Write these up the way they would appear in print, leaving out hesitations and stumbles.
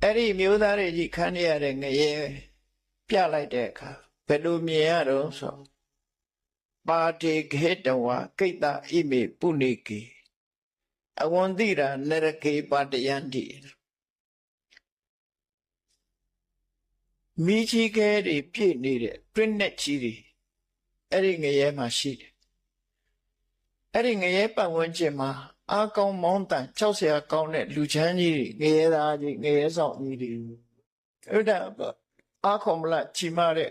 အဲ့ဒီမျိုးသားတွေကြီးခန်းရတဲ့ငရဲပြလိုက်တဲ့အခါဘယ်လိုမြင်ရတော့ဆိုပါတိခေတဝကိတ္တဣမေပုနိကေအဝန္တိရာနရကေပါတယန္တိမိကြီးခဲတွေပြည့်နေတဲ့တွင်းနဲ့ကြီးတွေအဲ့ဒီငရဲမှာရှိတယ်အဲ့ဒီငရဲပတ်ဝန်းကျင်မှာအားကောင်းမောင်းတန်ကြောက်စရာကောင်းတဲ့လူချမ်းကြီးတွေငရဲသားကြီးငရဲဆောင်ကြီးတွေအဲ့ဒါအားခေါ်မလားချီမတဲ့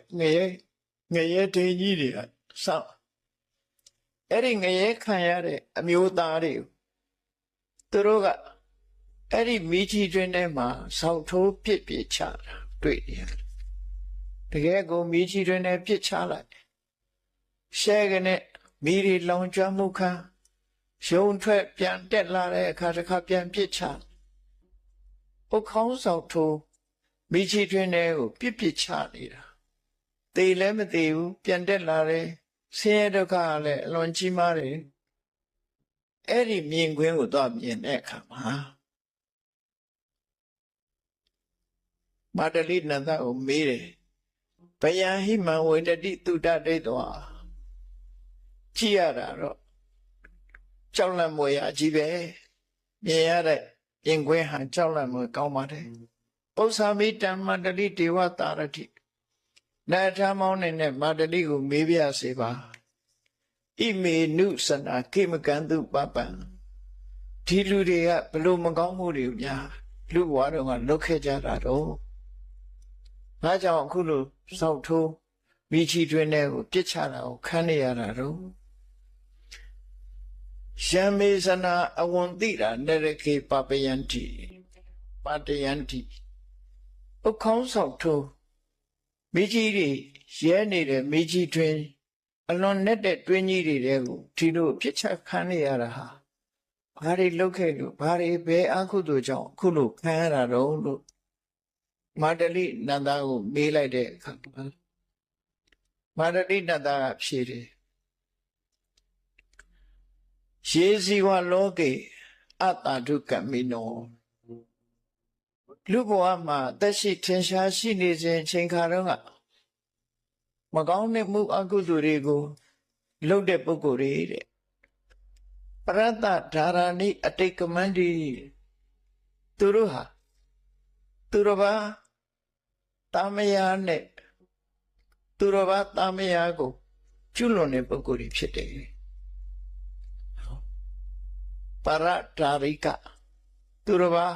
ငရဲဒိန်ကြီးတွေကဆောက်အဲ့ဒီငရဲခံရတဲ့အမျိုးသားတွေသူတို့ကအဲ့ဒီမိကြီးတွင်ထဲမှာဆောက်ထိုးပစ်ချတာတွေ့ရတယ်တကယ်ကိုမိကြီးတွင်ထဲပစ်ချလိုက်ရှဲကနေမိတွေလောင်ကျွမ်းမှုခံရုံထွက်ပြန်တက်လာတဲ့အခါတစ်ခါပြန်ပစ်ချပုတ်ခေါင်းဆောက်ထိုးမိကြီးတွင်ထဲကိုပစ်ချနေတာသေလည်းမသေးဘူးပြန်တက်လာတယ်ဆင်းရဲဒုက္ခကလည်းအလွန်ကြီးမားတယ်အဲ့ဒီမြင်ကွင်းကိုတော့မြင်တဲ့အခါမှာမာတလိနန္ဒကိုမေးတယ်ဘယံဟိမံဝေတတိတုဒဒိဋ္ဌဝါကြည့်ရတာတော့ကြောက်လန့်မွေရကြီးပဲမြင်ရတဲ့မြင်ကွင်းဟာကြောက်လန့်မွေကောင်းပါတယ်ပု္ပ္ပာမိတံမာတလိဒေဝတာရတိနာထမောင်းနဲ့မာတလိကိုမေးပြစေပါဣမေနုစနာကိမကံတုပပံဒီလူတွေကဘလို့မကောင်းမှုတွေများလူဘဝတော့ကလုပ်ခဲ့ကြတာတော့ငါကြောင့်အခုလိုစောက်ထိုးမိချီတွင်တဲ့ကိုပြစ်ချတာကိုခံနေရတာတော့ယံမေစနာအဝန္တိရာနရကေပပယန္တိပတယန္တိဥခေါင်းစောက်ထိုးမိကြီးတွေရဲနေတဲ့မိကြီးတွင်အလွန်နဲ့တဲ့တွင်းကြီးတွေကိုဒီလိုပြစ်ချက်ခံနေရတာဟာဘာတွေလုပ်ခဲ့လို့ဘာတွေပဲအကုသိုလ်ကြောင့်အခုလိုခံရတာတော့လို့မာတလိနန္ဒာကိုမေးလိုက်တဲ့အခါမာတလိနန္ဒာကဖြေတယ်ယေဇီဝလောကေအတ္တဒုက္ခမိနောလူဘဝမှာသက်ရှိထင်ရှားရှိနေစဉ်ချိန်ခါတော့ကမကောင်းတဲ့မှုအကုသိုလ်တွေကိုလုပ်တဲ့ပုဂ္ဂိုလ်တွေတဲ့ပရတ္တဓာရဏိအတိတ်ကမန္တိသူတို့ဟာသူတော်ဘာတာမယာနဲ့သူတော်ဘာတာမယာကိုကျွလွန်တဲ့ပုဂ္ဂိုလ်တွေဖြစ်တယ်ပရဒါရိကသူတော်ဘာ